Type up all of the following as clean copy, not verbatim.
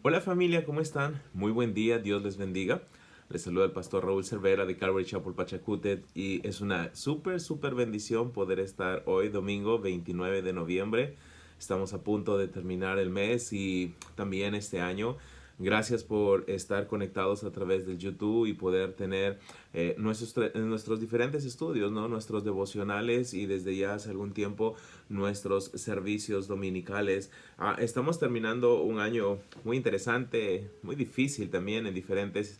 Hola familia, ¿cómo están? Muy buen día, Dios les bendiga. Les saluda el pastor Raúl Cervera de Calvary Chapel Pachacútec y es una súper bendición poder estar hoy domingo 29 de noviembre. Estamos a punto de terminar el mes y también este año. Gracias por estar conectados a través del YouTube y poder tener nuestros diferentes estudios, ¿no? Nuestros devocionales y desde ya hace algún tiempo nuestros servicios dominicales. Estamos terminando un año muy interesante, muy difícil también en diferentes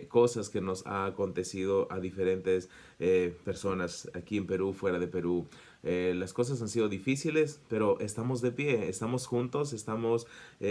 cosas que nos ha acontecido a diferentes personas aquí en Perú, fuera de Perú. Las cosas han sido difíciles, pero estamos de pie, estamos juntos, estamos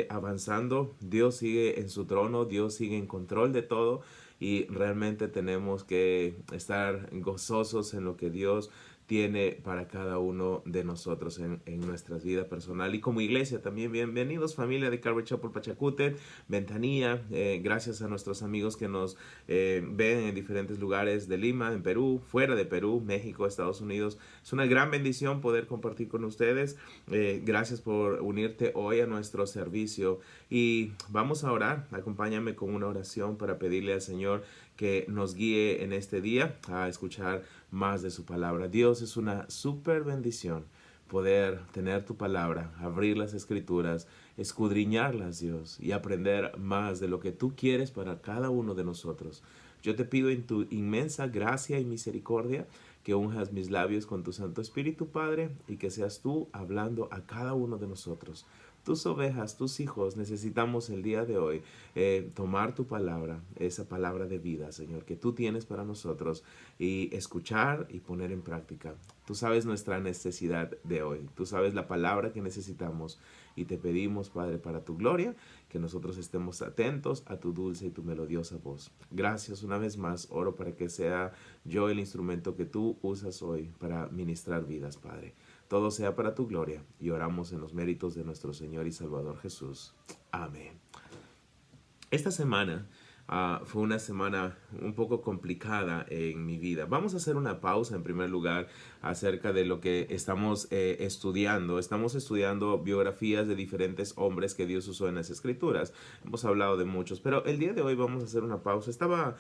avanzando. Dios sigue en su trono, Dios sigue en control de todo y realmente tenemos que estar gozosos en lo que Dios tiene para cada uno de nosotros en nuestra vida personal y como iglesia también. Bienvenidos familia de Calvary Chapel Pachacútec, Ventanilla. Gracias a nuestros amigos que nos ven en diferentes lugares de Lima, en Perú, fuera de Perú, México, Estados Unidos. Es una gran bendición poder compartir con ustedes. Gracias por unirte hoy a nuestro servicio y vamos a orar. Acompáñame con una oración para pedirle al Señor que nos guíe en este día a escuchar más de su palabra. Dios, es una súper bendición poder tener tu palabra, abrir las escrituras, escudriñarlas, Dios, y aprender más de lo que tú quieres para cada uno de nosotros. Yo te pido en tu inmensa gracia y misericordia que unjas mis labios con tu Santo Espíritu, Padre, y que seas tú hablando a cada uno de nosotros. Tus ovejas, tus hijos, necesitamos el día de hoy tomar tu palabra, esa palabra de vida, Señor, que tú tienes para nosotros y escuchar y poner en práctica. Tú sabes nuestra necesidad de hoy, tú sabes la palabra que necesitamos y te pedimos, Padre, para tu gloria, que nosotros estemos atentos a tu dulce y tu melodiosa voz. Gracias una vez más, oro para que sea yo el instrumento que tú usas hoy para ministrar vidas, Padre. Todo sea para tu gloria y oramos en los méritos de nuestro Señor y Salvador Jesús. Amén. Esta semana fue una semana un poco complicada en mi vida. Vamos a hacer una pausa en primer lugar acerca de lo que estamos estudiando. Estamos estudiando biografías de diferentes hombres que Dios usó en las Escrituras. Hemos hablado de muchos, pero el día de hoy vamos a hacer una pausa. Estaba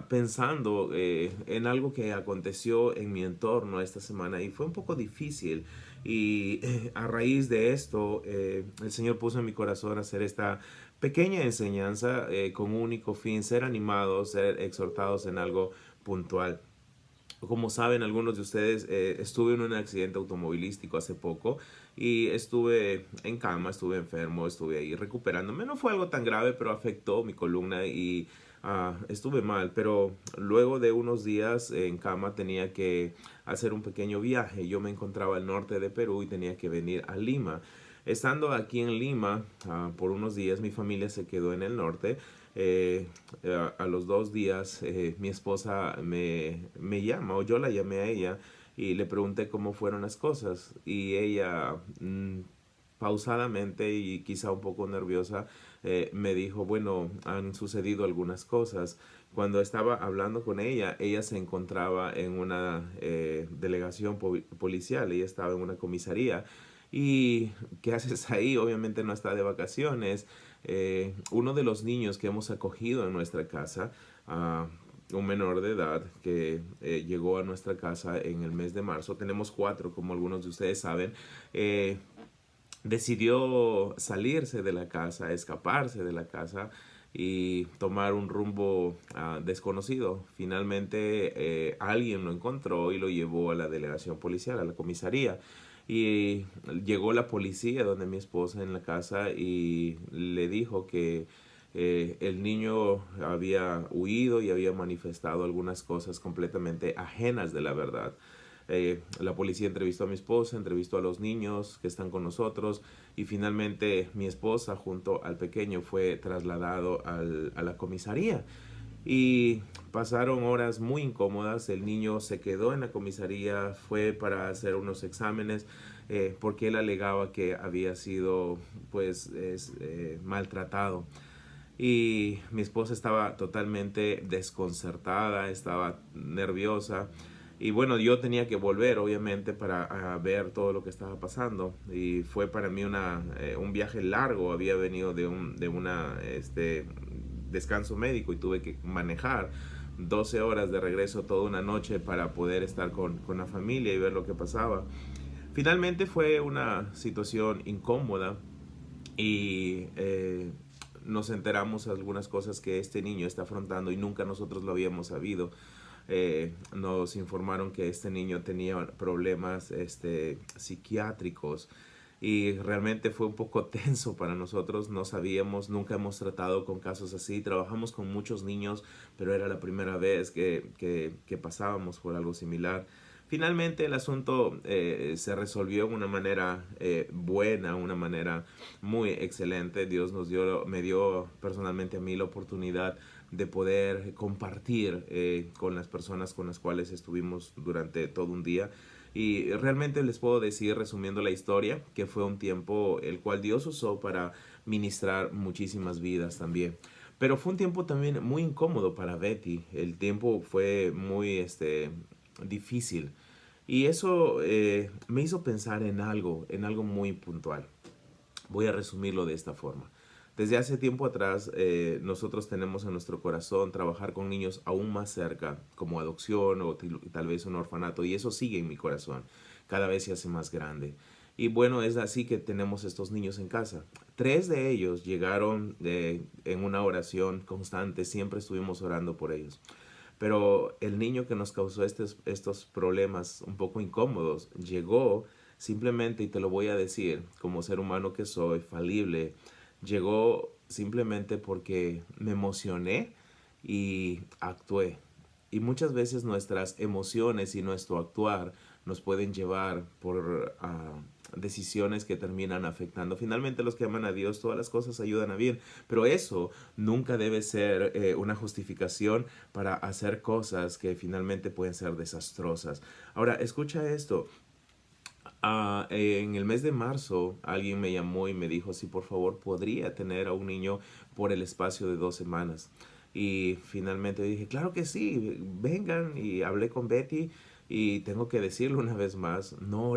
pensando en algo que aconteció en mi entorno esta semana y fue un poco difícil. Y a raíz de esto, el Señor puso en mi corazón hacer esta pequeña enseñanza con un único fin, ser animados, ser exhortados en algo puntual. Como saben algunos de ustedes, estuve en un accidente automovilístico hace poco y estuve en cama, estuve enfermo, estuve ahí recuperándome. No fue algo tan grave, pero afectó mi columna y estuve mal. Pero luego de unos días en cama tenía que hacer un pequeño viaje. Yo me encontraba al norte de Perú y tenía que venir a Lima. Estando aquí en Lima por unos días, mi familia se quedó en el norte. Eh, a los 2 días mi esposa me llama o yo la llamé a ella y le pregunté cómo fueron las cosas y ella pausadamente y quizá un poco nerviosa me dijo, bueno, han sucedido algunas cosas. Cuando estaba hablando con ella, ella se encontraba en una delegación policial, ella estaba en una comisaría. ¿Y qué haces ahí? Obviamente no está de vacaciones. Uno de los niños que hemos acogido en nuestra casa, un menor de edad que llegó a nuestra casa en el mes de marzo, tenemos cuatro, como algunos de ustedes saben, decidió salirse de la casa, escaparse de la casa y tomar un rumbo desconocido. Finalmente alguien lo encontró y lo llevó a la delegación policial, a la comisaría. Y llegó la policía donde mi esposa en la casa y le dijo que el niño había huido y había manifestado algunas cosas completamente ajenas de la verdad. La policía entrevistó a mi esposa, entrevistó a los niños que están con nosotros y finalmente mi esposa junto al pequeño fue trasladado a la comisaría. Y pasaron horas muy incómodas, el niño se quedó en la comisaría, fue para hacer unos exámenes porque él alegaba que había sido maltratado. Y mi esposa estaba totalmente desconcertada, estaba nerviosa Y bueno, yo tenía que volver, obviamente, para ver todo lo que estaba pasando. Y fue para mí un viaje largo. Había venido de descanso médico y tuve que manejar 12 horas de regreso toda una noche para poder estar con la familia y ver lo que pasaba. Finalmente fue una situación incómoda y nos enteramos de algunas cosas que este niño está afrontando y nunca nosotros lo habíamos sabido. Nos informaron que este niño tenía problemas psiquiátricos y realmente fue un poco tenso para nosotros. No sabíamos, nunca hemos tratado con casos así. Trabajamos con muchos niños, pero era la primera vez que pasábamos por algo similar. Finalmente el asunto se resolvió de una manera buena, una manera muy excelente. Dios me dio personalmente a mí la oportunidad de poder compartir con las personas con las cuales estuvimos durante todo un día. Y realmente les puedo decir, resumiendo la historia, que fue un tiempo el cual Dios usó para ministrar muchísimas vidas también. Pero fue un tiempo también muy incómodo para Betty. El tiempo fue muy difícil. Y eso me hizo pensar en algo muy puntual. Voy a resumirlo de esta forma. Desde hace tiempo atrás, nosotros tenemos en nuestro corazón trabajar con niños aún más cerca, como adopción o tal vez un orfanato, y eso sigue en mi corazón. Cada vez se hace más grande. Y bueno, es así que tenemos estos niños en casa. 3 de ellos llegaron en una oración constante, siempre estuvimos orando por ellos. Pero el niño que nos causó estos problemas un poco incómodos llegó simplemente, y te lo voy a decir, como ser humano que soy, falible, llegó simplemente porque me emocioné y actué. Y muchas veces nuestras emociones y nuestro actuar nos pueden llevar por decisiones que terminan afectando. Finalmente, los que aman a Dios, todas las cosas ayudan a bien, pero eso nunca debe ser una justificación para hacer cosas que finalmente pueden ser desastrosas. Ahora, escucha esto. En el mes de marzo alguien me llamó y me dijo si por favor podría tener a un niño por el espacio de 2 semanas. Y finalmente dije, claro que sí, vengan. Y hablé con Betty y tengo que decirlo una vez más, no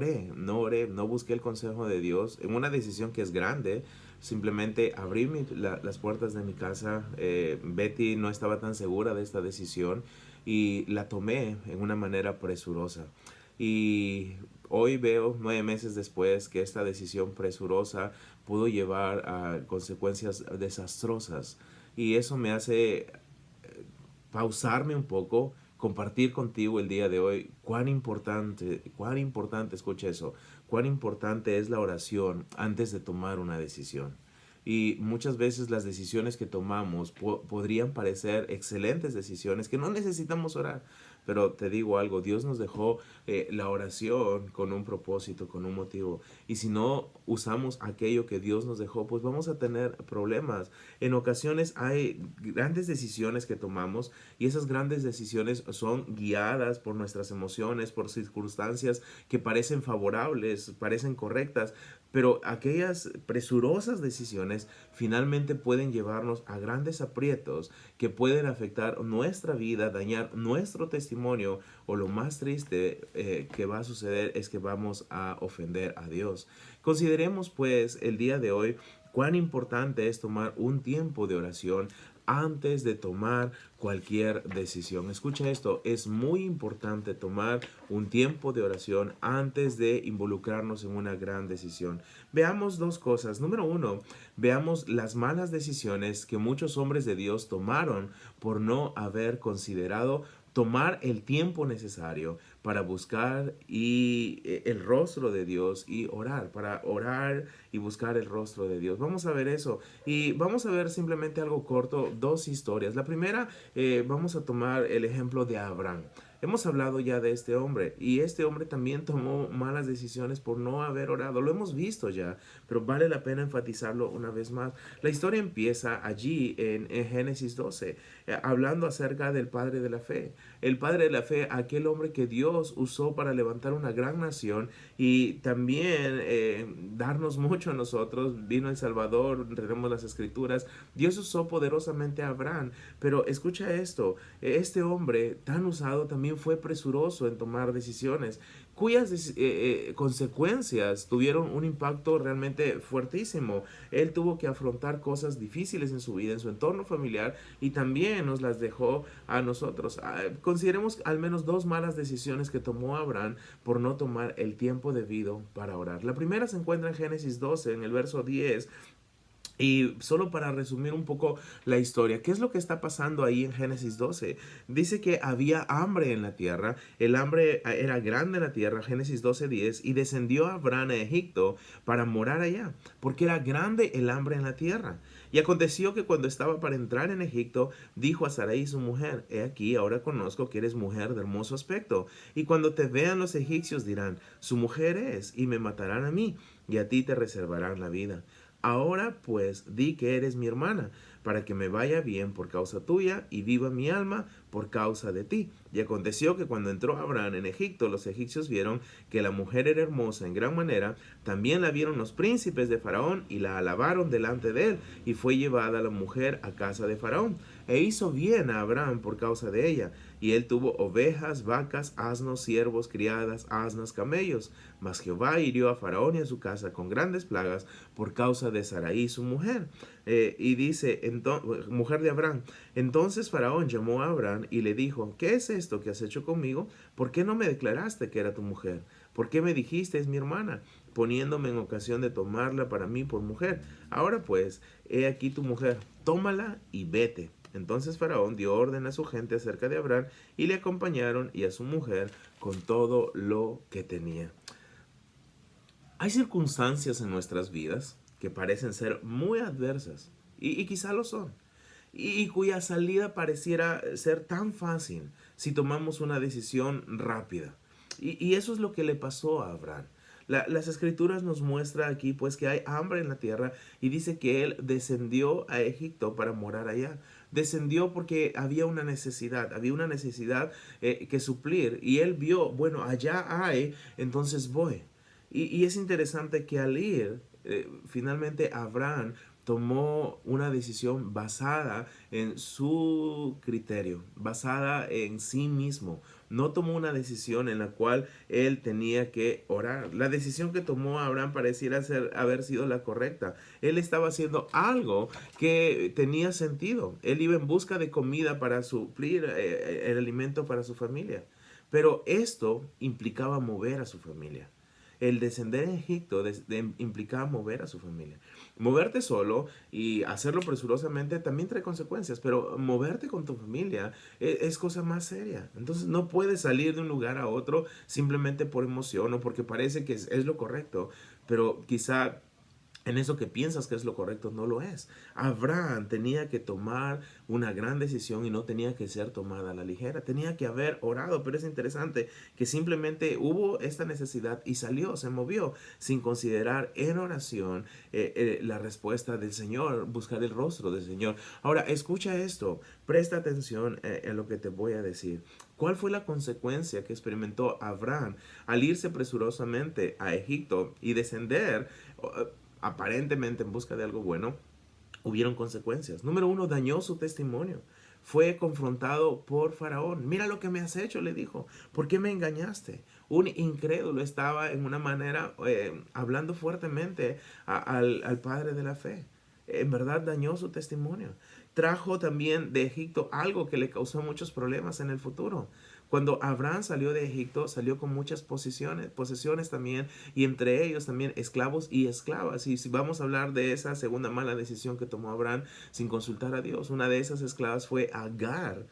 busqué el consejo de Dios en una decisión que es grande. Simplemente abrí las puertas de mi casa. Betty no estaba tan segura de esta decisión y la tomé en una manera presurosa. Y hoy veo, 9 meses después, que esta decisión presurosa pudo llevar a consecuencias desastrosas. Y eso me hace pausarme un poco, compartir contigo el día de hoy cuán importante, escucha eso, cuán importante es la oración antes de tomar una decisión. Y muchas veces las decisiones que tomamos podrían parecer excelentes decisiones que no necesitamos orar. Pero te digo algo, Dios nos dejó la oración con un propósito, con un motivo. Y si no usamos aquello que Dios nos dejó, pues vamos a tener problemas. En ocasiones hay grandes decisiones que tomamos y esas grandes decisiones son guiadas por nuestras emociones, por circunstancias que parecen favorables, parecen correctas, pero aquellas presurosas decisiones finalmente pueden llevarnos a grandes aprietos que pueden afectar nuestra vida, dañar nuestro testimonio, o lo más triste que va a suceder es que vamos a ofender a Dios. Consideremos pues el día de hoy cuán importante es tomar un tiempo de oración antes de tomar cualquier decisión. Escucha esto, es muy importante tomar un tiempo de oración antes de involucrarnos en una gran decisión. Veamos dos cosas. Número uno, veamos las malas decisiones que muchos hombres de Dios tomaron por no haber considerado tomar el tiempo necesario para buscar el rostro de Dios y orar, para orar y buscar el rostro de Dios. Vamos a ver eso y vamos a ver simplemente algo corto, dos historias. La primera, vamos a tomar el ejemplo de Abraham. Hemos hablado ya de este hombre y este hombre también tomó malas decisiones por no haber orado. Lo hemos visto ya, pero vale la pena enfatizarlo una vez más. La historia empieza allí en Génesis 12, hablando acerca del padre de la fe. El padre de la fe, aquel hombre que dio Dios usó para levantar una gran nación y también darnos mucho a nosotros. Vino El Salvador, tenemos las escrituras. Dios usó poderosamente a Abraham, pero escucha esto, este hombre tan usado también fue presuroso en tomar decisiones cuyas consecuencias tuvieron un impacto realmente fuertísimo. Él tuvo que afrontar cosas difíciles en su vida, en su entorno familiar, y también nos las dejó a nosotros. Consideremos al menos dos malas decisiones que tomó Abraham por no tomar el tiempo debido para orar. La primera se encuentra en Génesis 12, en el verso 10. Y solo para resumir un poco la historia, ¿qué es lo que está pasando ahí en Génesis 12? Dice que había hambre en la tierra, el hambre era grande en la tierra, Génesis 12:10, y descendió Abraham a Egipto para morar allá, porque era grande el hambre en la tierra. Y aconteció que cuando estaba para entrar en Egipto, dijo a Sarai su mujer: he aquí, ahora conozco que eres mujer de hermoso aspecto, y cuando te vean los egipcios dirán: su mujer es, y me matarán a mí, y a ti te reservarán la vida. Ahora pues di que eres mi hermana, para que me vaya bien por causa tuya y viva mi alma por causa de ti. Y aconteció que cuando entró Abraham en Egipto, los egipcios vieron que la mujer era hermosa en gran manera, también la vieron los príncipes de Faraón y la alabaron delante de él, y fue llevada la mujer a casa de Faraón. E hizo bien a Abraham por causa de ella, y él tuvo ovejas, vacas, asnos, siervos, criadas, asnas, camellos. Mas Jehová hirió a Faraón y a su casa con grandes plagas por causa de Sarai su mujer. Y dice, mujer de Abraham. Entonces Faraón llamó a Abraham y le dijo: ¿qué es esto que has hecho conmigo? ¿Por qué no me declaraste que era tu mujer? ¿Por qué me dijiste: es mi hermana?, poniéndome en ocasión de tomarla para mí por mujer? Ahora pues, he aquí tu mujer, tómala y vete. Entonces Faraón dio orden a su gente acerca de Abraham, y le acompañaron y a su mujer con todo lo que tenía. Hay circunstancias en nuestras vidas que parecen ser muy adversas, y quizá lo son, y cuya salida pareciera ser tan fácil si tomamos una decisión rápida. Y eso es lo que le pasó a Abraham. Las escrituras nos muestra aquí pues que hay hambre en la tierra, y dice que él descendió a Egipto para morar allá. Descendió porque había una necesidad que suplir, y él vio, bueno, allá hay, entonces voy. Y es interesante que al ir, finalmente Abraham tomó una decisión basada en su criterio, basada en sí mismo. No tomó una decisión en la cual él tenía que orar. La decisión que tomó Abraham pareciera haber sido la correcta. Él estaba haciendo algo que tenía sentido. Él iba en busca de comida para suplir el alimento para su familia. Pero esto implicaba mover a su familia. El descender en Egipto implicaba mover a su familia. Moverte solo y hacerlo presurosamente también trae consecuencias, pero moverte con tu familia es cosa más seria. Entonces no puedes salir de un lugar a otro simplemente por emoción o porque parece que es lo correcto, pero quizá en eso que piensas que es lo correcto no lo es. Abraham tenía que tomar una gran decisión y no tenía que ser tomada a la ligera. Tenía que haber orado, pero es interesante que simplemente hubo esta necesidad y salió, se movió sin considerar en oración la respuesta del Señor, buscar el rostro del Señor. Ahora, escucha esto, presta atención en lo que te voy a decir. ¿Cuál fue la consecuencia que experimentó Abraham al irse presurosamente a Egipto y descender aparentemente en busca de algo bueno? Hubieron consecuencias. Número uno, dañó su testimonio. Fue confrontado por Faraón. Mira lo que me has hecho, le dijo. ¿Por qué me engañaste? Un incrédulo estaba en una manera hablando fuertemente al padre de la fe. En verdad dañó su testimonio. Trajo también de Egipto algo que le causó muchos problemas en el futuro. Cuando Abraham salió de Egipto, salió con muchas posesiones también, y entre ellos también esclavos y esclavas. Y si vamos a hablar de esa segunda mala decisión que tomó Abraham sin consultar a Dios, una de esas esclavas fue Agar.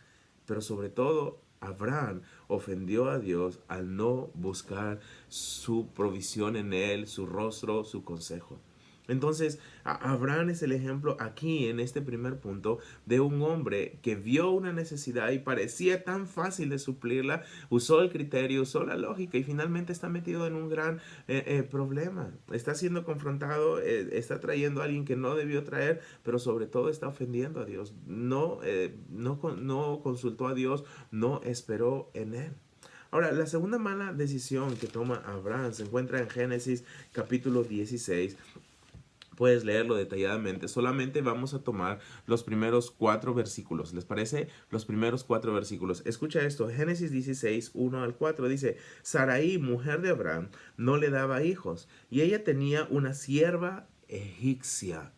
Pero sobre todo, Abraham ofendió a Dios al no buscar su provisión en él, su rostro, su consejo. Entonces, Abraham es el ejemplo aquí en este primer punto de un hombre que vio una necesidad y parecía tan fácil de suplirla, usó el criterio, usó la lógica, y finalmente está metido en un gran problema. Está siendo confrontado, está trayendo a alguien que no debió traer, pero sobre todo está ofendiendo a Dios. No consultó a Dios, no esperó en él. Ahora, la segunda mala decisión que toma Abraham se encuentra en Génesis capítulo 16. Puedes leerlo detalladamente. Solamente vamos a tomar los primeros 4 versículos. ¿Les parece? Los primeros 4 versículos. Escucha esto. Génesis 16, 1 al 4 dice: Sarai, mujer de Abraham, no le daba hijos, y ella tenía una sierva egipcia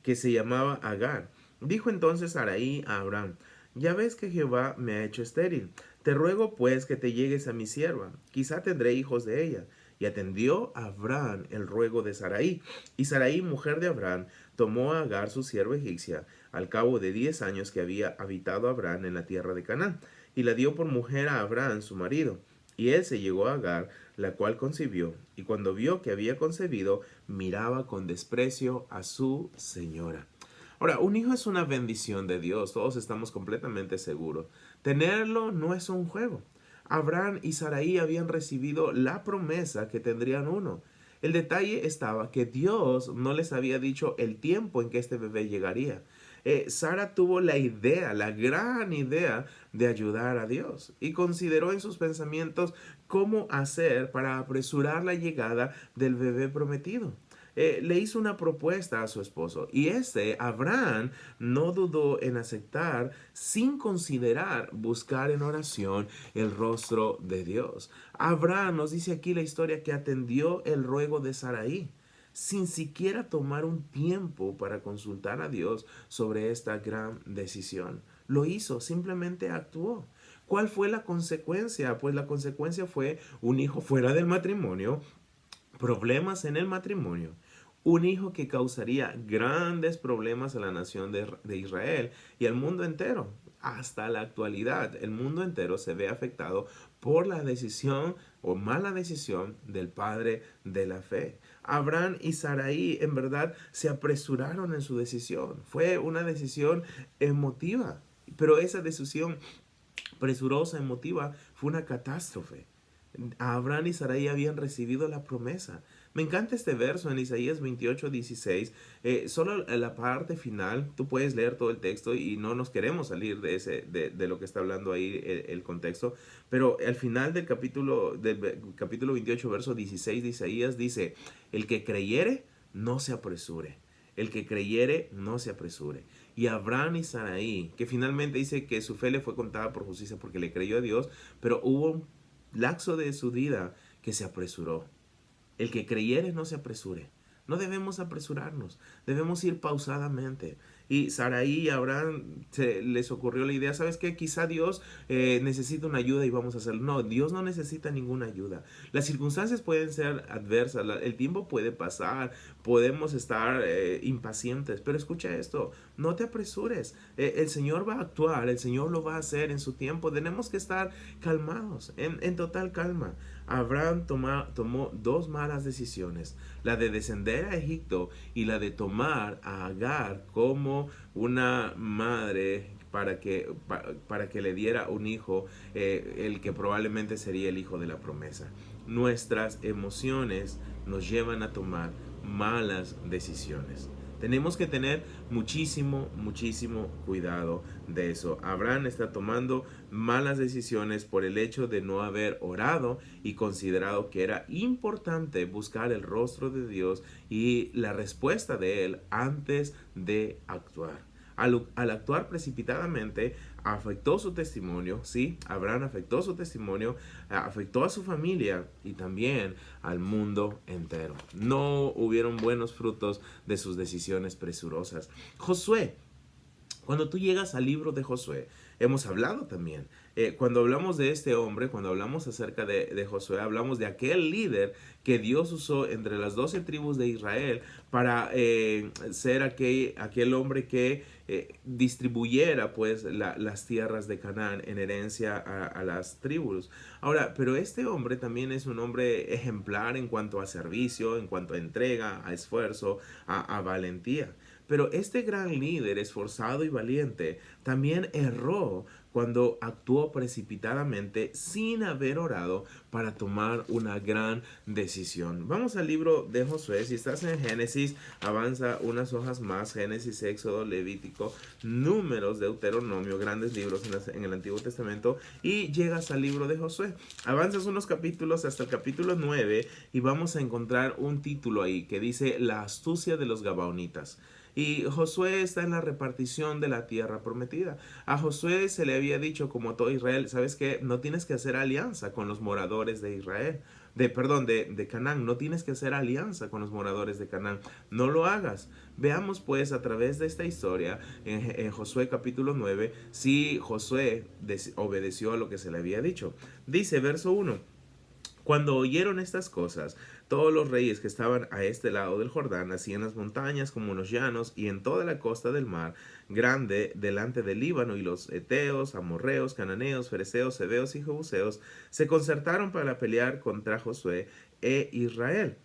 que se llamaba Agar. Dijo entonces Sarai a Abraham: Ya ves que Jehová me ha hecho estéril. Te ruego pues que te llegues a mi sierva. Quizá tendré hijos de ella. Y atendió a Abraham el ruego de Sarai. Y Sarai, mujer de Abraham, tomó a Agar su sierva egipcia, al cabo de 10 años que había habitado Abraham en la tierra de Canaán, y la dio por mujer a Abraham su marido. Y él se llegó a Agar, la cual concibió, y cuando vio que había concebido, miraba con desprecio a su señora. Ahora, un hijo es una bendición de Dios, todos estamos completamente seguros. Tenerlo no es un juego. Abraham y Sarai habían recibido la promesa que tendrían uno. El detalle estaba que Dios no les había dicho el tiempo en que este bebé llegaría. Sara tuvo la idea, la gran idea de ayudar a Dios y consideró en sus pensamientos cómo hacer para apresurar la llegada del bebé prometido. Le hizo una propuesta a su esposo y Abraham, no dudó en aceptar sin considerar buscar en oración el rostro de Dios. Abraham, nos dice aquí la historia, que atendió el ruego de Sarai sin siquiera tomar un tiempo para consultar a Dios sobre esta gran decisión. Lo hizo, simplemente actuó. ¿Cuál fue la consecuencia? Pues la consecuencia fue un hijo fuera del matrimonio, problemas en el matrimonio, un hijo que causaría grandes problemas a la nación de Israel y al mundo entero. Hasta la actualidad, el mundo entero se ve afectado por la decisión o mala decisión del padre de la fe. Abraham y Sarai en verdad se apresuraron en su decisión. Fue una decisión emotiva, pero esa decisión presurosa, emotiva, fue una catástrofe. Abraham y Sarai habían recibido la promesa. Me encanta este verso en Isaías 28:16. Solo la parte final, tú puedes leer todo el texto y no nos queremos salir de lo que está hablando ahí el contexto. Pero al final del capítulo 28, verso 16 de Isaías dice: El que creyere, no se apresure. El que creyere, no se apresure. Y Abraham y Sarai, que finalmente dice que su fe le fue contada por justicia porque le creyó a Dios, pero hubo un lapso de su vida que se apresuró. El que creyere no se apresure. No debemos apresurarnos, debemos ir pausadamente. Y Sarai y Abraham les ocurrió la idea: ¿sabes qué? Quizá Dios necesita una ayuda y vamos a hacerlo. No, Dios no necesita ninguna ayuda. Las circunstancias pueden ser adversas, el tiempo puede pasar, podemos estar impacientes, pero escucha esto: no te apresures. El Señor va a actuar, el Señor lo va a hacer en su tiempo. Tenemos que estar calmados, en total calma. Abraham tomó 2 malas decisiones: la de descender a Egipto y la de tomar a Agar como una madre para que le diera un hijo, el que probablemente sería el hijo de la promesa. Nuestras emociones nos llevan a tomar malas decisiones. Tenemos que tener muchísimo, muchísimo cuidado de eso. Abraham está tomando malas decisiones por el hecho de no haber orado y considerado que era importante buscar el rostro de Dios y la respuesta de Él antes de actuar. Al actuar precipitadamente, afectó su testimonio, sí, Abraham afectó su testimonio, afectó a su familia y también al mundo entero. No hubieron buenos frutos de sus decisiones presurosas. Josué, cuando tú llegas al libro de Josué, hemos hablado también. Cuando hablamos de este hombre, cuando hablamos acerca de Josué, hablamos de aquel líder que Dios usó entre las 12 tribus de Israel para ser aquel hombre que distribuyera pues las tierras de Canaán en herencia a las tribus. Ahora, pero este hombre también es un hombre ejemplar en cuanto a servicio, en cuanto a entrega, a esfuerzo, a valentía. Pero este gran líder, esforzado y valiente, también erró cuando actuó precipitadamente sin haber orado para tomar una gran decisión. Vamos al libro de Josué. Si estás en Génesis, avanza unas hojas más. Génesis, Éxodo, Levítico, Números, Deuteronomio, grandes libros en el Antiguo Testamento, y llegas al libro de Josué. Avanzas unos capítulos hasta el capítulo 9 y vamos a encontrar un título ahí que dice La astucia de los Gabaonitas. Y Josué está en la repartición de la tierra prometida. A Josué se le había dicho, como a todo Israel, ¿sabes qué? No tienes que hacer alianza con los moradores de Israel. De Canaán. No tienes que hacer alianza con los moradores de Canaán. No lo hagas. Veamos pues a través de esta historia en Josué capítulo 9 si Josué obedeció a lo que se le había dicho. Dice verso 1. Cuando oyeron estas cosas, todos los reyes que estaban a este lado del Jordán, así en las montañas como en los llanos y en toda la costa del mar grande delante del Líbano, y los heteos, amorreos, cananeos, fereceos, heveos y jebuseos, se concertaron para pelear contra Josué e Israel.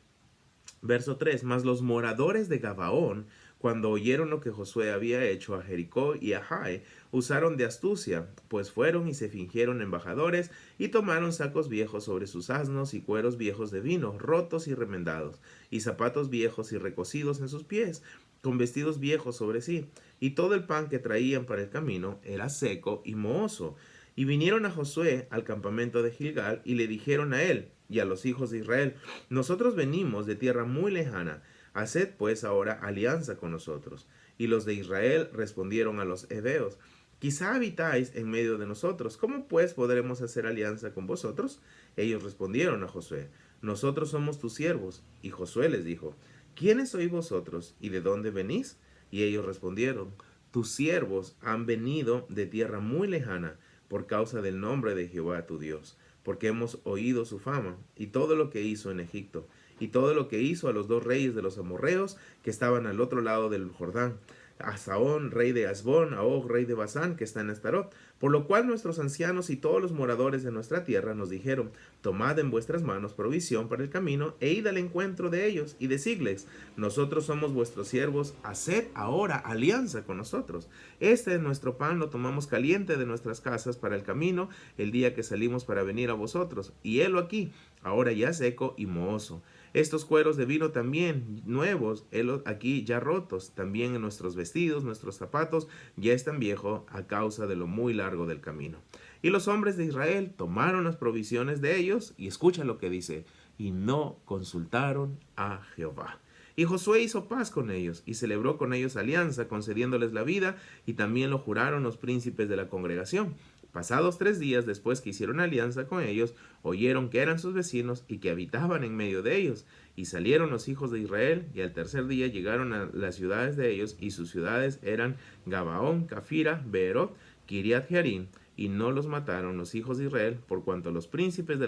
Verso 3. Mas los moradores de Gabaón, cuando oyeron lo que Josué había hecho a Jericó y a Jai, usaron de astucia, pues fueron y se fingieron embajadores y tomaron sacos viejos sobre sus asnos y cueros viejos de vino, rotos y remendados, y zapatos viejos y recocidos en sus pies, con vestidos viejos sobre sí, y todo el pan que traían para el camino era seco y mohoso. Y vinieron a Josué al campamento de Gilgal y le dijeron a él y a los hijos de Israel: nosotros venimos de tierra muy lejana, haced pues ahora alianza con nosotros. Y los de Israel respondieron a los heveos: quizá habitáis en medio de nosotros, ¿cómo pues podremos hacer alianza con vosotros? Ellos respondieron a Josué: nosotros somos tus siervos. Y Josué les dijo: ¿quiénes sois vosotros y de dónde venís? Y ellos respondieron: tus siervos han venido de tierra muy lejana por causa del nombre de Jehová tu Dios, porque hemos oído su fama y todo lo que hizo en Egipto, y todo lo que hizo a los dos reyes de los amorreos que estaban al otro lado del Jordán, a Saón, rey de Asbón, a Og, rey de Basán, que está en Astarot. Por lo cual nuestros ancianos y todos los moradores de nuestra tierra nos dijeron: tomad en vuestras manos provisión para el camino, e id al encuentro de ellos, y decidles: nosotros somos vuestros siervos, haced ahora alianza con nosotros. Este es nuestro pan, lo tomamos caliente de nuestras casas para el camino, el día que salimos para venir a vosotros, y helo aquí, ahora ya seco y mohoso. Estos cueros de vino también nuevos, helos aquí ya rotos, también en nuestros vestidos, nuestros zapatos ya están viejos a causa de lo muy largo del camino. Y los hombres de Israel tomaron las provisiones de ellos, y escucha lo que dice: y no consultaron a Jehová. Y Josué hizo paz con ellos, y celebró con ellos alianza, concediéndoles la vida, y también lo juraron los príncipes de la congregación. Pasados 3 días después que hicieron alianza con ellos, oyeron que eran sus vecinos y que habitaban en medio de ellos. Y salieron los hijos de Israel, y al tercer día llegaron a las ciudades de ellos, y sus ciudades eran Gabaón, Cafira, Beerot, Kiriat Jearim, y no los mataron los hijos de Israel, por cuanto los príncipes de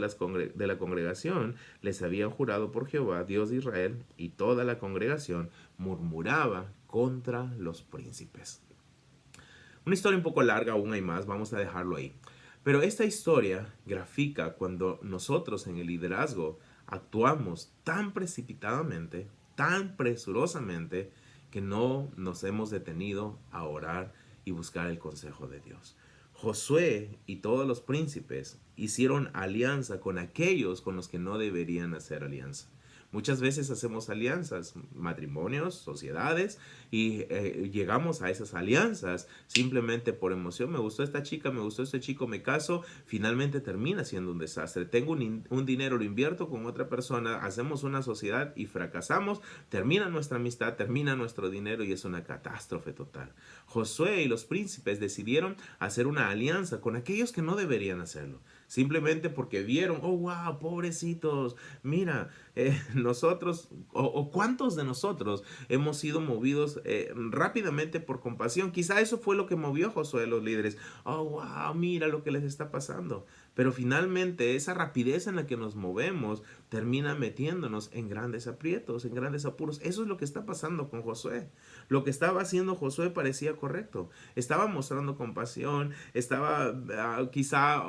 la congregación les habían jurado por Jehová, Dios de Israel, y toda la congregación murmuraba contra los príncipes. Una historia un poco larga, aún hay más, vamos a dejarlo ahí. Pero esta historia grafica cuando nosotros en el liderazgo actuamos tan precipitadamente, tan presurosamente, que no nos hemos detenido a orar y buscar el consejo de Dios. Josué y todos los príncipes hicieron alianza con aquellos con los que no deberían hacer alianza. Muchas veces hacemos alianzas, matrimonios, sociedades, y llegamos a esas alianzas simplemente por emoción. Me gustó esta chica, me gustó este chico, me caso. Finalmente termina siendo un desastre. Tengo un dinero, lo invierto con otra persona, hacemos una sociedad y fracasamos. Termina nuestra amistad, termina nuestro dinero y es una catástrofe total. Josué y los príncipes decidieron hacer una alianza con aquellos que no deberían hacerlo. Simplemente porque vieron: oh, wow, pobrecitos, mira, nosotros, o cuántos de nosotros hemos sido movidos rápidamente por compasión. Quizá eso fue lo que movió a Josué, los líderes. Oh, wow, mira lo que les está pasando. Pero finalmente esa rapidez en la que nos movemos termina metiéndonos en grandes aprietos, en grandes apuros. Eso es lo que está pasando con Josué. Lo que estaba haciendo Josué parecía correcto. Estaba mostrando compasión, estaba quizá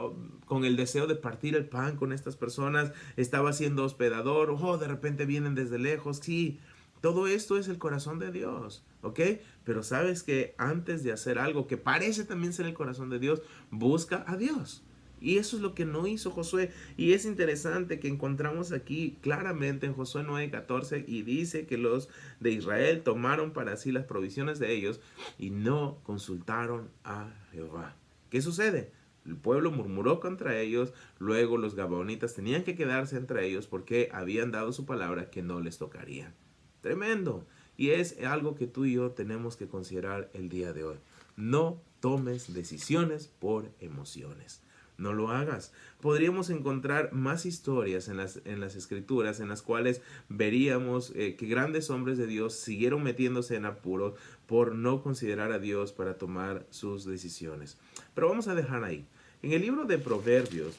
con el deseo de partir el pan con estas personas, estaba siendo hospedador. Oh, de repente vienen desde lejos, sí. Todo esto es el corazón de Dios, ¿ok? Pero sabes que antes de hacer algo que parece también ser el corazón de Dios, busca a Dios. Y eso es lo que no hizo Josué. Y es interesante que encontramos aquí claramente en Josué 9:14 y dice que los de Israel tomaron para sí las provisiones de ellos y no consultaron a Jehová. ¿Qué sucede? El pueblo murmuró contra ellos, luego los gabaonitas tenían que quedarse entre ellos porque habían dado su palabra que no les tocaría. Tremendo. Y es algo que tú y yo tenemos que considerar el día de hoy. No tomes decisiones por emociones. No lo hagas. Podríamos encontrar más historias en las escrituras en las cuales veríamos que grandes hombres de Dios siguieron metiéndose en apuros por no considerar a Dios para tomar sus decisiones. Pero vamos a dejar ahí. En el libro de Proverbios,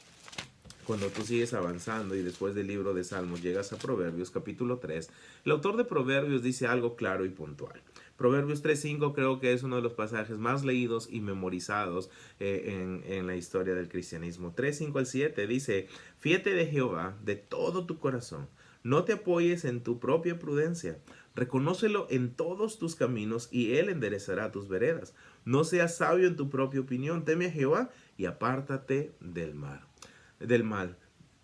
cuando tú sigues avanzando y después del libro de Salmos llegas a Proverbios capítulo 3, el autor de Proverbios dice algo claro y puntual. Proverbios 3:5 creo que es uno de los pasajes más leídos y memorizados en la historia del cristianismo. 3:5 al 7 dice: Fíate de Jehová de todo tu corazón, no te apoyes en tu propia prudencia, reconócelo en todos tus caminos y él enderezará tus veredas. No seas sabio en tu propia opinión, teme a Jehová y apártate del mal.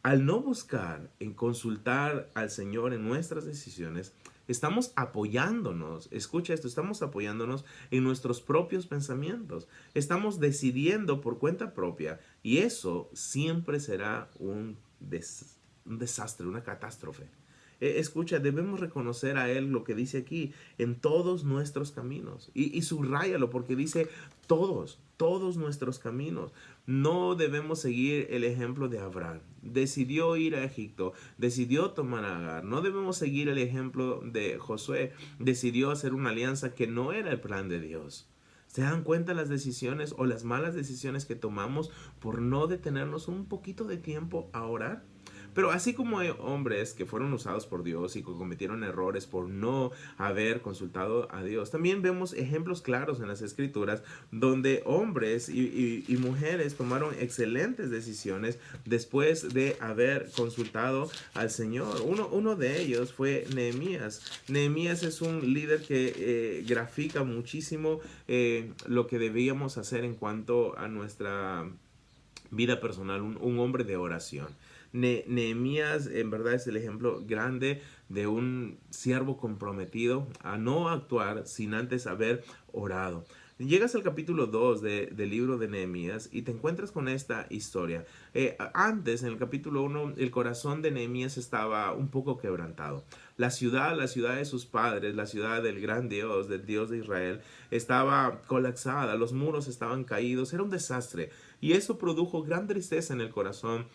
Al no buscar en consultar al Señor en nuestras decisiones, estamos apoyándonos, escucha esto, estamos apoyándonos en nuestros propios pensamientos. Estamos decidiendo por cuenta propia y eso siempre será un desastre, una catástrofe. Escucha, debemos reconocer a Él lo que dice aquí, en todos nuestros caminos. Y subráyalo porque dice todos nuestros caminos. No debemos seguir el ejemplo de Abraham. Decidió ir a Egipto, decidió tomar a Agar. No debemos seguir el ejemplo de Josué. Decidió hacer una alianza que no era el plan de Dios. ¿Se dan cuenta las decisiones o las malas decisiones que tomamos por no detenernos un poquito de tiempo a orar? Pero así como hay hombres que fueron usados por Dios y que cometieron errores por no haber consultado a Dios, también vemos ejemplos claros en las escrituras donde hombres y mujeres tomaron excelentes decisiones después de haber consultado al Señor. Uno de ellos fue Nehemías. Nehemías es un líder que grafica muchísimo lo que debíamos hacer en cuanto a nuestra vida personal, un hombre de oración. Nehemías en verdad es el ejemplo grande de un siervo comprometido a no actuar sin antes haber orado. Llegas al capítulo 2 del libro de Nehemías y te encuentras con esta historia. Antes, en el capítulo 1, el corazón de Nehemías estaba un poco quebrantado. La ciudad de sus padres, la ciudad del gran Dios, del Dios de Israel, estaba colapsada, los muros estaban caídos, era un desastre. Y eso produjo gran tristeza en el corazón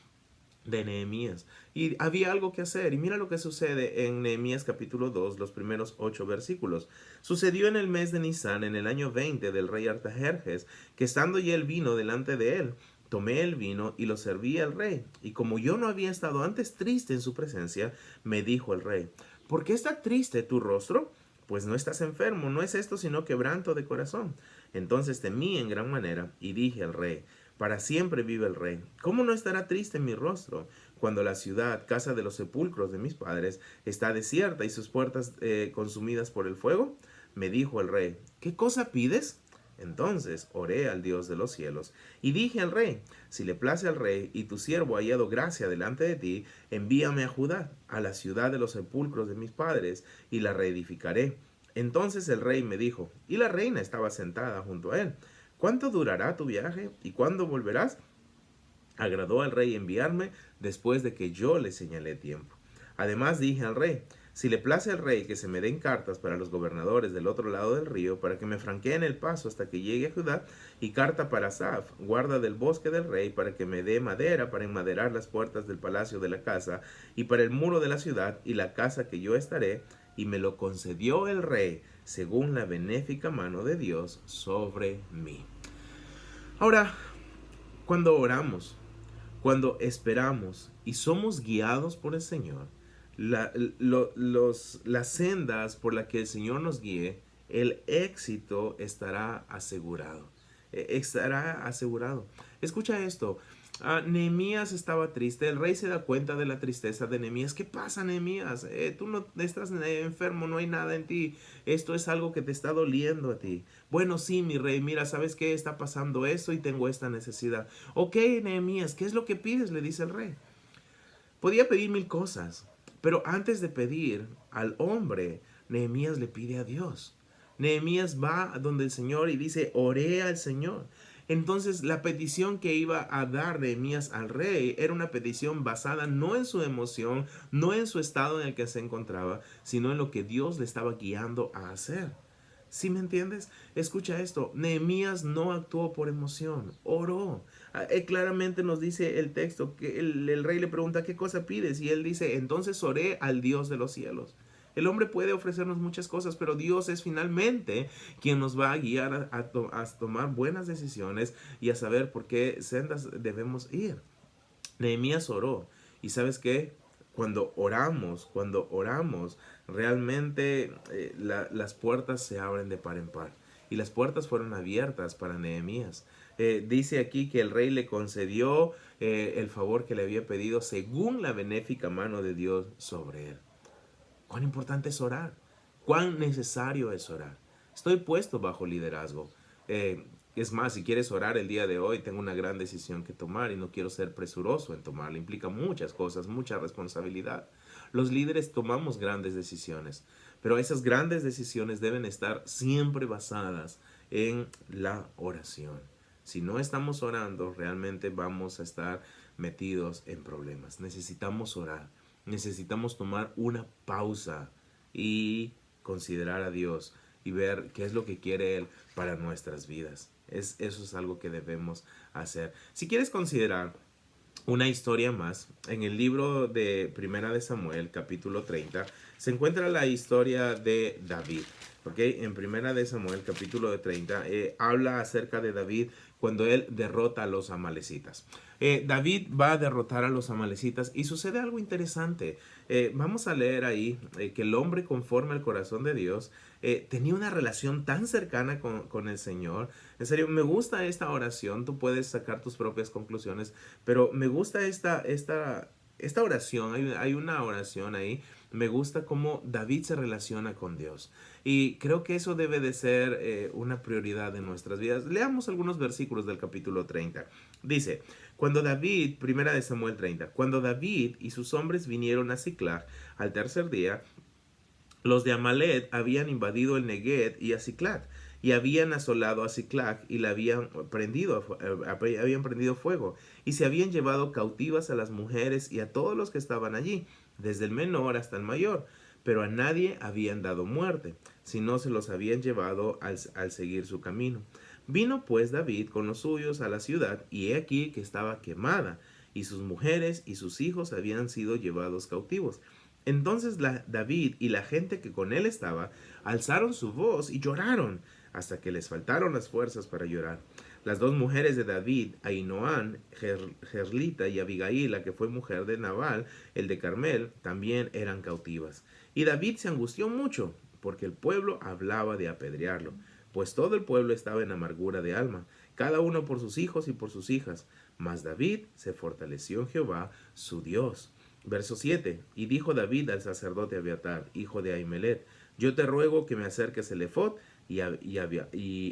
de Nehemías. Y había algo que hacer. Y mira lo que sucede en Nehemías capítulo 2, los primeros 8 versículos. Sucedió en el mes de Nisán, en el año 20 del rey Artajerjes, que estando ya el vino delante de él, tomé el vino y lo serví al rey. Y como yo no había estado antes triste en su presencia, me dijo el rey: ¿por qué está triste tu rostro? Pues no estás enfermo, no es esto sino quebranto de corazón. Entonces temí en gran manera y dije al rey: para siempre vive el rey. ¿Cómo no estará triste mi rostro cuando la ciudad, casa de los sepulcros de mis padres, está desierta y sus puertas consumidas por el fuego? Me dijo el rey: ¿qué cosa pides? Entonces oré al Dios de los cielos y dije al rey: si le place al rey y tu siervo ha hallado gracia delante de ti, envíame a Judá, a la ciudad de los sepulcros de mis padres, y la reedificaré. Entonces el rey me dijo, y la reina estaba sentada junto a él: ¿cuánto durará tu viaje y cuándo volverás? Agradó al rey enviarme después de que yo le señalé tiempo. Además dije al rey: si le place al rey que se me den cartas para los gobernadores del otro lado del río, para que me franqueen el paso hasta que llegue a Judá, y carta para Asaf, guarda del bosque del rey, para que me dé madera para enmaderar las puertas del palacio de la casa, y para el muro de la ciudad y la casa que yo estaré, y me lo concedió el rey, según la benéfica mano de Dios sobre mí. Ahora, cuando oramos, cuando esperamos y somos guiados por el Señor, las sendas por las que el Señor nos guíe, el éxito estará asegurado. Estará asegurado. Escucha esto. Nehemías estaba triste. El rey se da cuenta de la tristeza de Nehemías. ¿Qué pasa, Nehemías? Tú no estás enfermo, no hay nada en ti. Esto es algo que te está doliendo a ti. Bueno, sí, mi rey, mira, ¿sabes qué? Está pasando esto y tengo esta necesidad. Ok, Nehemías, ¿qué es lo que pides? Le dice el rey. Podía pedir mil cosas, pero antes de pedir al hombre, Nehemías le pide a Dios. Nehemías va donde el Señor y dice, oré al Señor. Entonces la petición que iba a dar Nehemías al rey era una petición basada no en su emoción, no en su estado en el que se encontraba, sino en lo que Dios le estaba guiando a hacer. ¿Sí me entiendes? Escucha esto, Nehemías no actuó por emoción, oró. Claramente nos dice el texto que el rey le pregunta qué cosa pides y él dice, entonces oré al Dios de los cielos. El hombre puede ofrecernos muchas cosas, pero Dios es finalmente quien nos va a guiar a tomar buenas decisiones y a saber por qué sendas debemos ir. Nehemías oró. ¿Y sabes qué? Cuando oramos, realmente las puertas se abren de par en par. Y las puertas fueron abiertas para Nehemías. Dice aquí que el rey le concedió el favor que le había pedido según la benéfica mano de Dios sobre él. ¿Cuán importante es orar? ¿Cuán necesario es orar? Estoy puesto bajo liderazgo. Es más, si quieres orar el día de hoy, tengo una gran decisión que tomar y no quiero ser presuroso en tomarla. Implica muchas cosas, mucha responsabilidad. Los líderes tomamos grandes decisiones, pero esas grandes decisiones deben estar siempre basadas en la oración. Si no estamos orando, realmente vamos a estar metidos en problemas. Necesitamos orar. Necesitamos tomar una pausa y considerar a Dios y ver qué es lo que quiere Él para nuestras vidas. Eso es algo que debemos hacer. Si quieres considerar una historia más, en el libro de Primera de Samuel, capítulo 30, se encuentra la historia de David. ¿Okay? En Primera de Samuel, capítulo 30, habla acerca de David cuando él derrota a los amalecitas. David va a derrotar a los amalecitas y sucede algo interesante. Vamos a leer ahí que el hombre conforme al corazón de Dios tenía una relación tan cercana con el Señor. En serio, me gusta esta oración. Tú puedes sacar tus propias conclusiones, pero me gusta esta oración. Hay una oración ahí. Me gusta cómo David se relaciona con Dios. Y creo que eso debe de ser una prioridad en nuestras vidas. Leamos algunos versículos del capítulo 30. Dice, cuando David, primera de Samuel 30, cuando David y sus hombres vinieron a Siclag al tercer día, los de Amalet habían invadido el Negued y a Siclag, y habían asolado a Siclag y la habían prendido fuego, y se habían llevado cautivas a las mujeres y a todos los que estaban allí, desde el menor hasta el mayor, pero a nadie habían dado muerte, sino se los habían llevado al seguir su camino. Vino pues David con los suyos a la ciudad, y he aquí que estaba quemada, y sus mujeres y sus hijos habían sido llevados cautivos. Entonces David y la gente que con él estaba alzaron su voz y lloraron, hasta que les faltaron las fuerzas para llorar. Las dos mujeres de David, Ahinoam, Gerlita, y Abigail, la que fue mujer de Nabal, el de Carmel, también eran cautivas. Y David se angustió mucho, porque el pueblo hablaba de apedrearlo, pues todo el pueblo estaba en amargura de alma, cada uno por sus hijos y por sus hijas. Mas David se fortaleció en Jehová, su Dios. Verso 7. Y dijo David al sacerdote Abiatar, hijo de Ahimelech, yo te ruego que me acerques el efod, y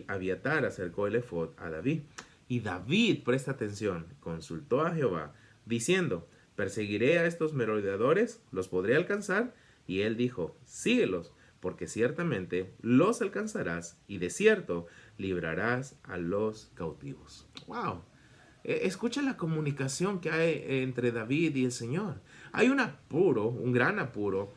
Abiatar acercó el efod a David. Y David, presta atención, consultó a Jehová, diciendo, ¿perseguiré a estos merodeadores? ¿Los podré alcanzar? Y él dijo, síguelos, porque ciertamente los alcanzarás, y de cierto librarás a los cautivos. ¡Wow! Escucha la comunicación que hay entre David y el Señor. Hay un apuro, un gran apuro.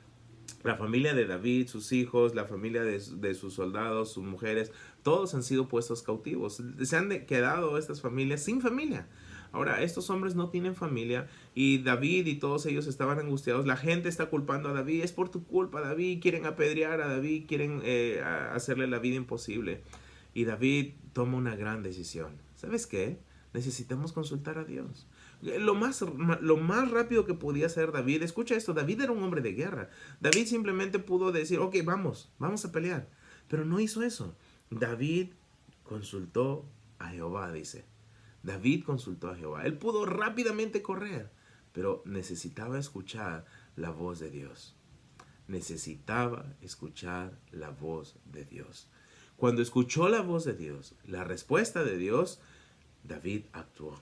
La familia de David, sus hijos, la familia de sus soldados, sus mujeres, todos han sido puestos cautivos. Se han quedado estas familias sin familia. Ahora, estos hombres no tienen familia y David y todos ellos estaban angustiados. La gente está culpando a David. Es por tu culpa, David. Quieren apedrear a David, quieren hacerle la vida imposible. Y David toma una gran decisión. ¿Sabes qué? Necesitamos consultar a Dios. Lo más rápido que podía hacer David, escucha esto, David era un hombre de guerra. David simplemente pudo decir, ok, vamos a pelear. Pero no hizo eso. David consultó a Jehová, dice. David consultó a Jehová. Él pudo rápidamente correr, pero necesitaba escuchar la voz de Dios. Necesitaba escuchar la voz de Dios. Cuando escuchó la voz de Dios, la respuesta de Dios, David actuó.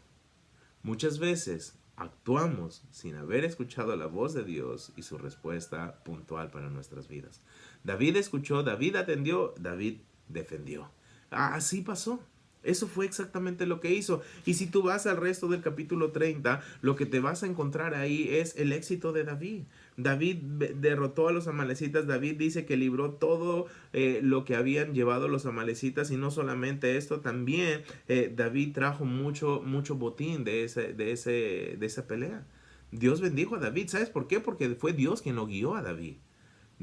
Muchas veces actuamos sin haber escuchado la voz de Dios y su respuesta puntual para nuestras vidas. David escuchó, David atendió, David defendió. Así pasó. Eso fue exactamente lo que hizo. Y si tú vas al resto del capítulo 30, lo que te vas a encontrar ahí es el éxito de David. David derrotó a los amalecitas. David dice que libró todo lo que habían llevado los amalecitas. Y no solamente esto, también David trajo mucho botín de esa pelea. Dios bendijo a David. ¿Sabes por qué? Porque fue Dios quien lo guió a David.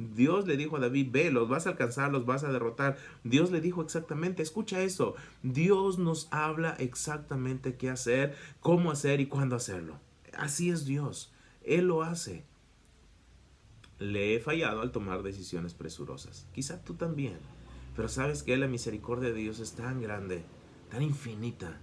Dios le dijo a David, ve, los vas a alcanzar, los vas a derrotar. Dios le dijo exactamente, escucha eso. Dios nos habla exactamente qué hacer, cómo hacer y cuándo hacerlo. Así es Dios. Él lo hace. Le he fallado al tomar decisiones presurosas. Quizá tú también. Pero sabes que la misericordia de Dios es tan grande, tan infinita,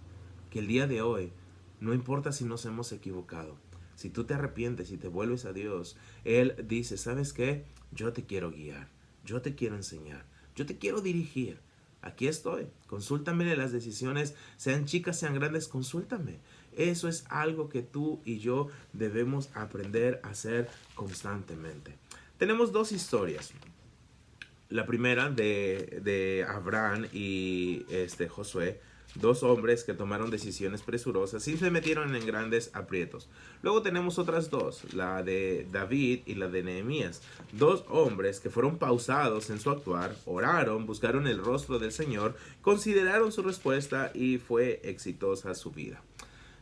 que el día de hoy, no importa si nos hemos equivocado, si tú te arrepientes y te vuelves a Dios, Él dice, ¿sabes qué? Yo te quiero guiar, yo te quiero enseñar, yo te quiero dirigir. Aquí estoy, consúltame las decisiones, sean chicas, sean grandes, consúltame. Eso es algo que tú y yo debemos aprender a hacer constantemente. Tenemos dos historias. La primera de Abraham y Josué, dos hombres que tomaron decisiones presurosas y se metieron en grandes aprietos. Luego tenemos otras dos, la de David y la de Nehemías, dos hombres que fueron pausados en su actuar, oraron, buscaron el rostro del Señor, consideraron su respuesta y fue exitosa su vida.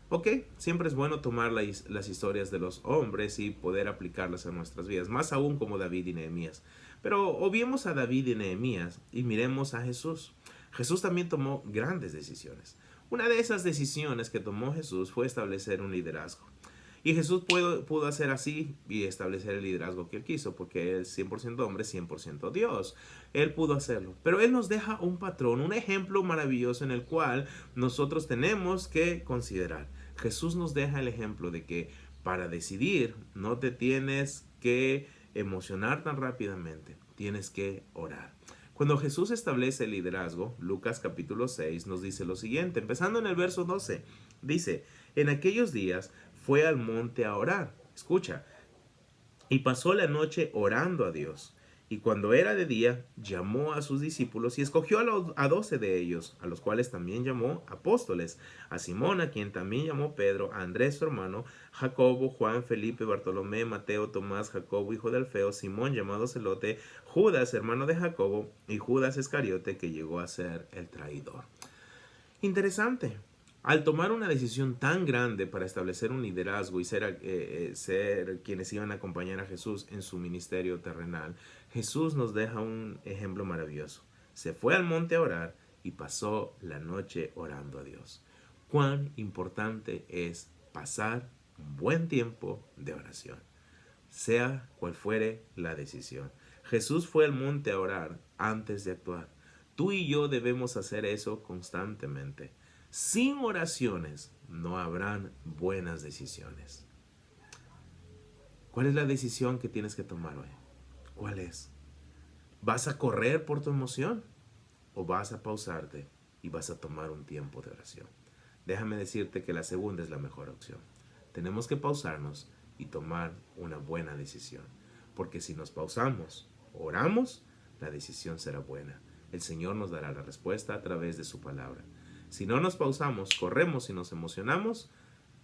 Ok, siempre es bueno tomar las historias de los hombres y poder aplicarlas a nuestras vidas, más aún como David y Nehemías. Pero obviemos a David y Nehemías y miremos a Jesús. Jesús también tomó grandes decisiones. Una de esas decisiones que tomó Jesús fue establecer un liderazgo. Y Jesús pudo hacer así y establecer el liderazgo que él quiso, porque él es 100% hombre, 100% Dios. Él pudo hacerlo. Pero él nos deja un patrón, un ejemplo maravilloso en el cual nosotros tenemos que considerar. Jesús nos deja el ejemplo de que para decidir no te tienes que emocionar tan rápidamente, tienes que orar. Cuando Jesús establece el liderazgo, Lucas capítulo 6 nos dice lo siguiente, empezando en el verso 12, dice, en aquellos días fue al monte a orar, escucha, y pasó la noche orando a Dios. Y cuando era de día, llamó a sus discípulos y escogió a 12 de ellos, a los cuales también llamó apóstoles, a Simón, a quien también llamó Pedro, a Andrés su hermano, Jacobo, Juan, Felipe, Bartolomé, Mateo, Tomás, Jacobo, hijo de Alfeo, Simón, llamado Celote, Judas, hermano de Jacobo, y Judas Iscariote, que llegó a ser el traidor. Interesante. Al tomar una decisión tan grande para establecer un liderazgo y ser quienes iban a acompañar a Jesús en su ministerio terrenal, Jesús nos deja un ejemplo maravilloso. Se fue al monte a orar y pasó la noche orando a Dios. Cuán importante es pasar un buen tiempo de oración, sea cual fuere la decisión. Jesús fue al monte a orar antes de actuar. Tú y yo debemos hacer eso constantemente. Sin oraciones no habrán buenas decisiones. ¿Cuál es la decisión que tienes que tomar hoy? ¿Cuál es? ¿Vas a correr por tu emoción? ¿O vas a pausarte y vas a tomar un tiempo de oración? Déjame decirte que la segunda es la mejor opción. Tenemos que pausarnos y tomar una buena decisión. Porque si nos pausamos, oramos, la decisión será buena. El Señor nos dará la respuesta a través de su palabra. Si no nos pausamos, corremos y nos emocionamos,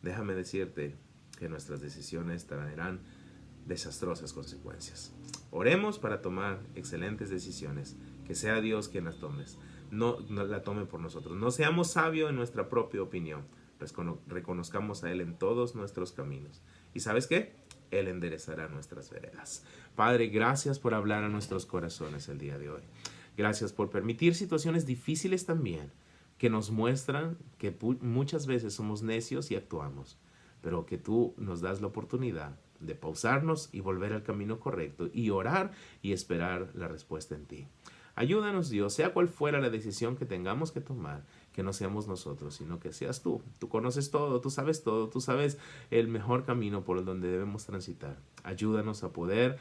déjame decirte que nuestras decisiones traerán desastrosas consecuencias. Oremos para tomar excelentes decisiones. Que sea Dios quien las tome. No la tome por nosotros. No seamos sabios en nuestra propia opinión. Reconozcamos a Él en todos nuestros caminos. ¿Y sabes qué? Él enderezará nuestras veredas. Padre, gracias por hablar a nuestros corazones el día de hoy. Gracias por permitir situaciones difíciles también, que nos muestran que muchas veces somos necios y actuamos, pero que tú nos das la oportunidad de pausarnos y volver al camino correcto y orar y esperar la respuesta en ti. Ayúdanos, Dios, sea cual fuera la decisión que tengamos que tomar, que no seamos nosotros, sino que seas tú. Tú conoces todo, tú sabes el mejor camino por donde debemos transitar. Ayúdanos a poder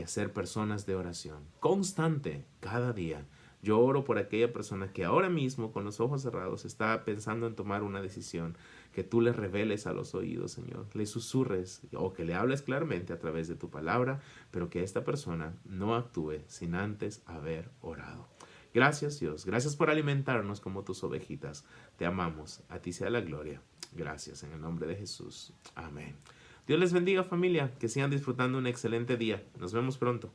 ser personas de oración constante cada día. Yo oro por aquella persona que ahora mismo, con los ojos cerrados, está pensando en tomar una decisión, que tú le reveles a los oídos, Señor, le susurres o que le hables claramente a través de tu palabra, pero que esta persona no actúe sin antes haber orado. Gracias, Dios. Gracias por alimentarnos como tus ovejitas. Te amamos. A ti sea la gloria. Gracias en el nombre de Jesús. Amén. Dios les bendiga, familia. Que sigan disfrutando un excelente día. Nos vemos pronto.